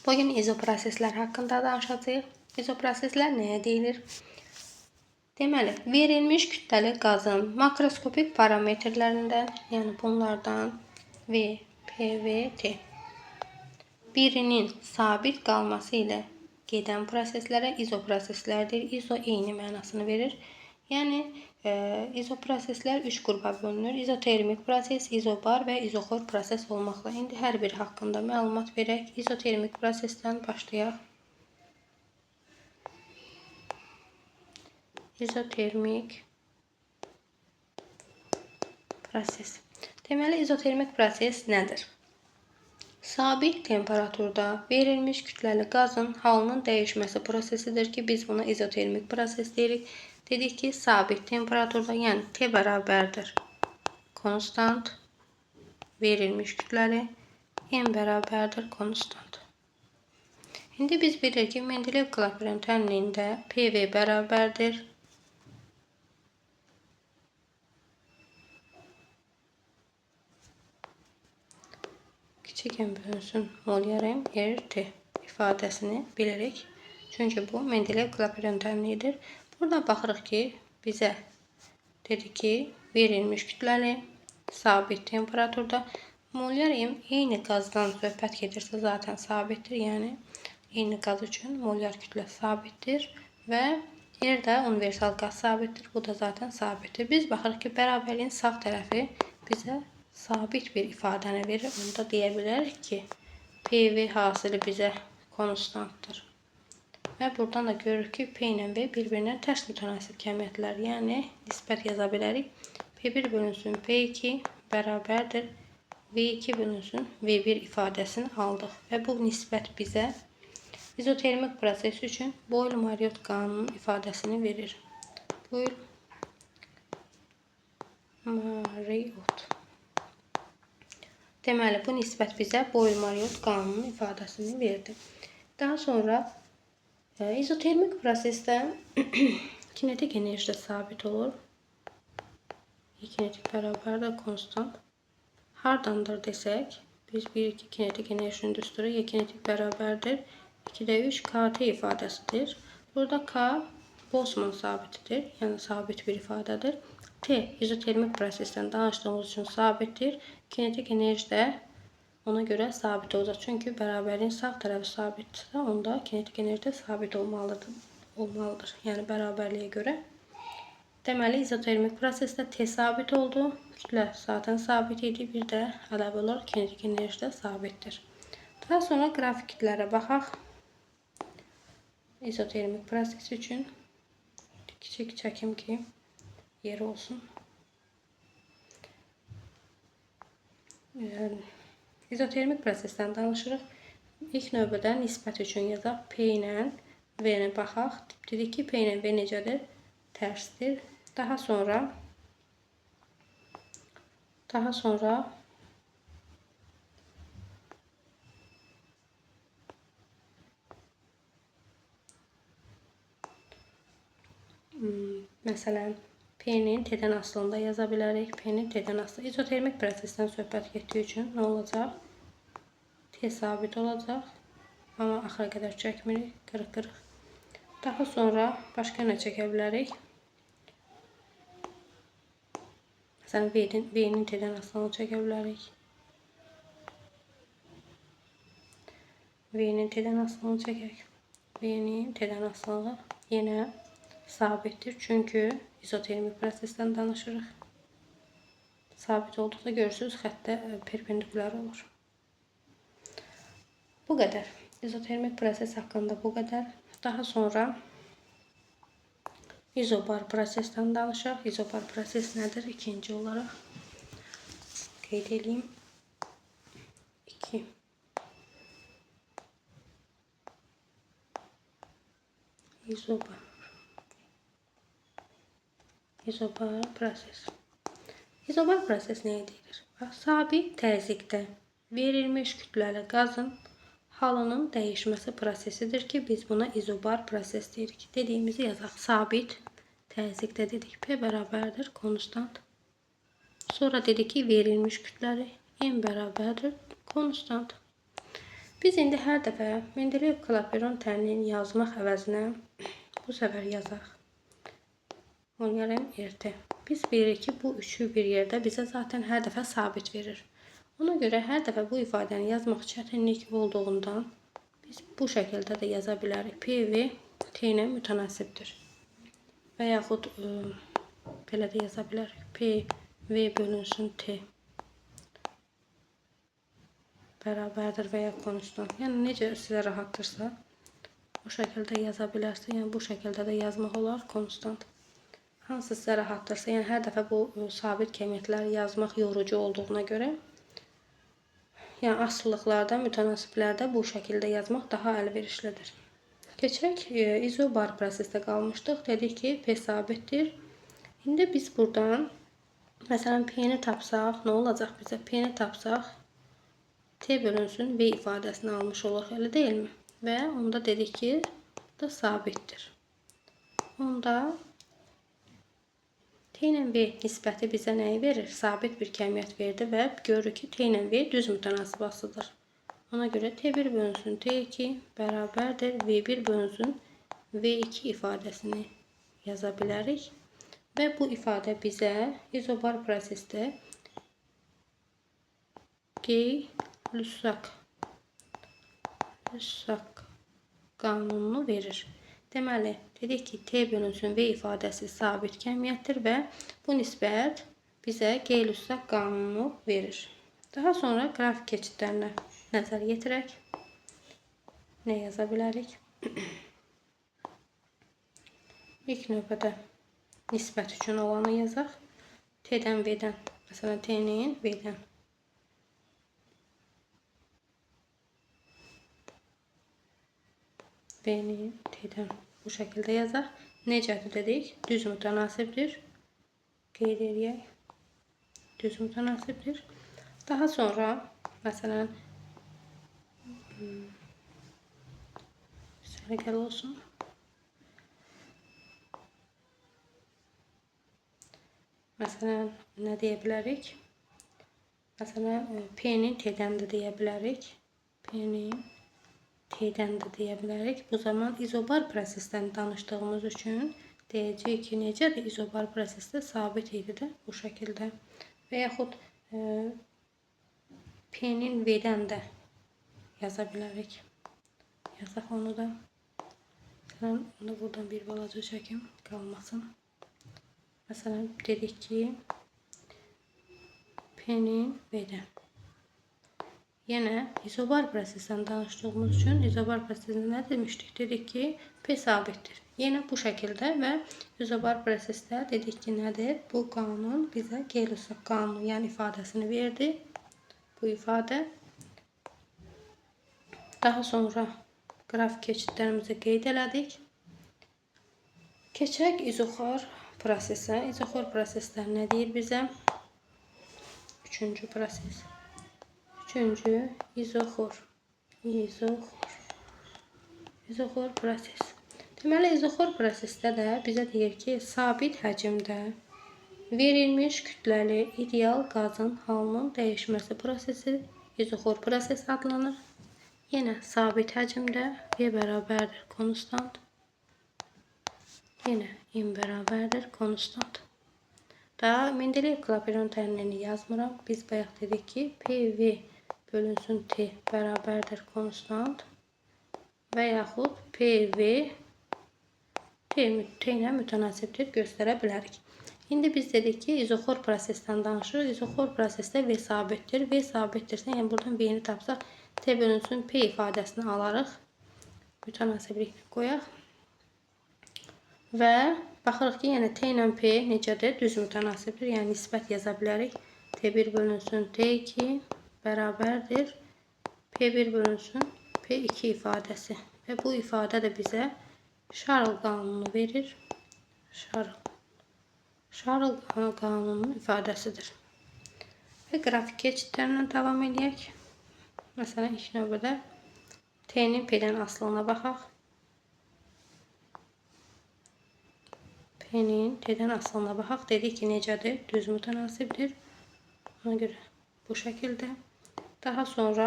Bugün izoproseslər haqqında danışacağıq. İzoproseslər nəyə deyilir? Deməli, verilmiş kütləli qazın makroskopik parametrlərindən, yəni bunlardan V, P və T birinin sabit qalması ilə gedən proseslərə izoproseslərdir. İzo eyni mənasını verir. Yəni izoproseslər 3 qrupa bölünür. İzotermik proses, izobar və izoxor proses olmaqla. İndi hər biri haqqında məlumat verək. İzotermik prosesdən başlayaq. İzotermik proses. Deməli, izotermik proses nədir? Sabit temperaturda verilmiş kütləli qazın halının dəyişməsi prosesidir ki, biz buna izotermik proses deyirik. Dedik ki, sabit temperaturda, yəni T bərabərdir konstant verilmiş kütləli, M bərabərdir konstant. İndi biz bilirik ki, Mendeleev-Klapen tənliyində PV bərabərdir kiçik M bölünsün molyar M RT ifadəsini bilirik. Çünki bu Mendeleev-Klapen tənliyidir. Burada baxırıq ki, bizə dedi ki, verilmiş kütləli, sabit temperaturda molyar M eyni qazdan söhbət gedirsə zaten sabitdir. Yəni, eyni qaz üçün molyar kütlə sabitdir və R də universal qaz sabitdir. Bu da zaten sabitdir. Biz baxırıq ki, bərabərliyin sağ tərəfi bizə sabit bir ifadəni verir. Onda deyə bilərik ki, PV hasili bizə konstantdır. Və buradan da görürük ki, P ilə V bir-birinə tərs mütənasib kəmiyyətlər, yəni nisbət yaza bilərik. P1 bölünsün P2 bərabərdir V2 bölünsün V1 ifadəsini aldıq. Və bu nisbət bizə izotermik proses üçün Boyle-Mariotte qanunun ifadəsini verir. Boyle-Mariotte. Deməli, bu nisbət bizə Boyle-Mariotte qanunun ifadəsini verdi. Daha sonra izotermik prosesdə kinetik enerji də sabit olur. Kinetik bərabərdir konstant. Hardandır desək, biz bilirik ki, kinetik enerjinin düsturu kinetik bərabərdir 2-də 3 KT ifadəsidir. Burada K Boltzmann sabitidir, yəni sabit bir ifadədir. T izotermik prosesdən danışdığımız üçün sabitdir. Kinetik enerji də ona görə sabit olacaq. Çünki bərabərliyin sağ tərəfi sabitdirsə, onda kinetik enerji də sabit olmalıdır. Yəni bərabərliyə görə. Deməli, izotermik prosesdə T sabit oldu. Kütlə zaten sabit idi. Bir də əlavə olaraq kinetik enerji də sabitdir. Daha sonra qrafiklərə baxaq. İzotermik proses üçün kiçik çəkim ki, yer olsun. İzotermik prosesdən danışırıq. İlk növbədə nisbət üçün yazaq. P ilə V-nə baxaq. Dedik ki, P ilə V necədir? Tərsdir. Daha sonra məsələn, P-nin T-dən asılında yaza bilərik. P-nin T-dən asılı. İzotermik prosesdən söhbət getdiyi üçün nə olacaq? T sabit olacaq. Amma axıra qədər çəkmirik. Qırıq-qırıq. Daha sonra başqa nə çəkə bilərik? Məsələn, V-nin T-dən asılını çəkə bilərik. V-nin T-dən asılını çəkək. V-nin T-dən asılı yenə sabitdir. Çünki izotermik prosesdən danışırıq. Sabit olduqda görürsünüz, xəttə perpendikulyar olur. Bu qədər. İzotermik proses haqqında bu qədər. Daha sonra izobar prosesdən danışaq. İzobar proses nədir? İkinci olaraq qeyd edeyim. 2. İzobar proses. İzobar proses nəyə deyilir? Sabit təzyiqdə verilmiş kütləli qazın halının dəyişməsi prosesidir ki, biz buna izobar proses deyirik. Dediyimizi yazaq. Sabit təzyiqdə dedik. P bərabərdir konstant. Sonra dedik ki, verilmiş kütləli M bərabərdir konstant. Biz indi hər dəfə Mendeleyev klaperon tənini yazmaq əvəzinə bu səfər yazaq. Molyarem RT. Biz bilirik ki, bu üçü bir yerdə bizə zaten hər dəfə sabit verir. Ona görə hər dəfə bu ifadəni yazmaq çətinlik olduğundan biz bu şəkildə də yaza bilərik. PV T ilə mütənasibdir. Və yaxud belə də yaza bilərik. PV bölünsün T bərabərdir və ya konstant. Yəni necə sizə rahatdırsa o şəkildə yaza bilərsiniz. Yəni bu şəkildə də yazmaq olar konstant. Hansı sizə rahatdırsa, yəni hər dəfə bu sabit kəmiyyətləri yazmaq yorucu olduğuna görə, yəni asılılıqlarda, mütənasiblərdə bu şəkildə yazmaq daha əlverişlidir. Keçək, izobar prosesdə qalmışdıq. Dedik ki, P sabitdir. İndi biz buradan, məsələn, P-ni tapsaq, nə olacaq bizə? P-ni tapsaq, T bölünsün V ifadəsini almış oluq, elə deyilmi? Və onda dedik ki, bu da sabitdir. Onda T ilə V nisbəti bizə nəyi verir? Sabit bir kəmiyyət verdi və görürük ki, T ilə V düz mütənasib asılıdır. Ona görə T1 bölünsün T2 bərabərdir V1 bölünsün V2 ifadəsini yaza bilərik. Və bu ifadə bizə izobar prosesdə Gay-Lussac qanununu verir. Deməli, dedik ki, T bölünsün V ifadəsi sabit kəmiyyətdir və bu nisbət bizə Gay-Lussac qanununu verir. Daha sonra qrafik keçidlərinə nəzər yetirək. Nə yaza bilərik? İlk növbədə nisbət üçün olanı yazaq. T-dən V-dən, məsələn, T-nin V-dən. V-ni T-dən bu şəkildə yazaq. Necədir dedik? Düz mütənasibdir. Qeyd edək. Düz mütənasibdir. Daha sonra, məsələn, səliqəli olsun. Məsələn, nə deyə bilərik? Məsələn, P-nin T-dən də deyə bilərik. P-nin T-dən də deyə bilərik. Bu zaman izobar prosesdən danışdığımız üçün deyəcəyik ki, necədir? İzobar prosesdə sabit idi də bu şəkildə. Və yaxud P-nin V-dən də yaza bilərik. Yazaq onu da. Məsələn, onu buradan bir balaca çəkim, qalmasın. Məsələn, dedik ki, P-nin V-dən. Yenə izobar prosesdən danışdığımız üçün izobar prosesində nə demişdik? Dedik ki, P sabitdir. Yenə bu şəkildə və izobar prosesdə dedik ki, nədir? Bu qanun bizə Gay-Lussac qanunu, yəni ifadəsini verdi. Bu ifadə. Daha sonra qrafik keçidlərimizi qeyd elədik. Keçək izoxor prosesə. İzoxor proseslər nə deyir bizə? Üçüncü proses. Üçüncü izoxor proses. Deməli, izoxor prosesdə də bizə deyir ki, sabit həcmdə verilmiş kütləli ideal qazın halının dəyişməsi prosesi izoxor proses adlanır. Yenə sabit həcmdə V bərabərdir konstant. Yenə M bərabərdir konstant. Daha Mendeleyev klaperon tənini yazmıram. Biz bayaq dedik ki, PV bölünsün T bərabərdir konstant və yaxud PV T ilə mütənasibdir göstərə bilərik. İndi biz dedik ki, izoxor prosesdən danışırıq. İzoxor prosesdə V sabitdir. V sabitdirsə, yəni buradan V-ni tapsaq, T bölünsün P ifadəsini alarıq. Mütənasiblik qoyaq. Və baxırıq ki, yəni T ilə P necədir? Düz mütənasibdir. Yəni nisbət yaza bilərik. T1 bölünsün T2 bərabərdir P1 bölünsün P2 ifadəsi. Və bu ifadə də bizə Şarl qanununu verir. Şarl qanununun ifadəsidir. Və qrafik keçidlərindən davam edək. Məsələn, ilk növbədə T-nin P-dən asılılığına baxaq. P-nin T-dən asılılığına baxaq. Dedik ki, necədir? Düz mütənasibdir. Ona görə bu şəkildə. Daha sonra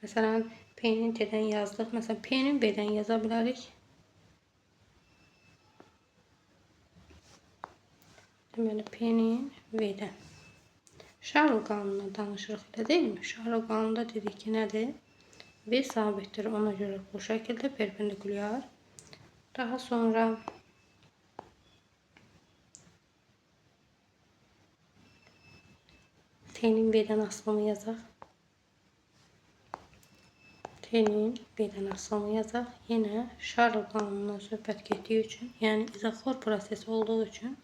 Məsələn, P-ni T-dən yazdıq. Məsələn, P-ni B-dən yaza bilərik. Deməli, P-ni V-dən. Şarl qanununa danışırıq, elə deyilmi? Şarl qanununda dedik ki, nədir? V sabitdir. Ona görə bu şəkildə perpendikulyar. Daha sonra T'nin V'dən asılımı yazaq. T'nin V'dən asılımı yazaq. Yenə Şarl qanunundan söhbət getdiyi üçün, yəni izoxor prosesi olduğu üçün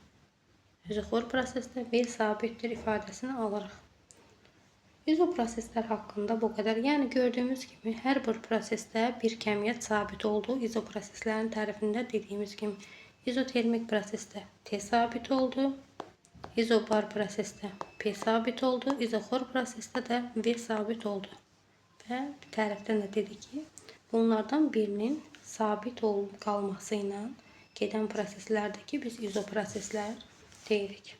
izoxor prosesdə V sabitdir ifadəsini alırıq. İzoproseslər haqqında bu qədər. Yəni gördüyümüz kimi hər bir prosesdə bir kəmiyyət sabit oldu. İzoproseslərin tərifində dediyimiz kimi izotermik prosesdə T sabit oldu. İzobar prosesdə P sabit oldu. İzoxor prosesdə də V sabit oldu. Və tərifdən də dedik ki, bunlardan birinin sabit qalması ilə gedən proseslərdəki biz izoproseslər deyirik.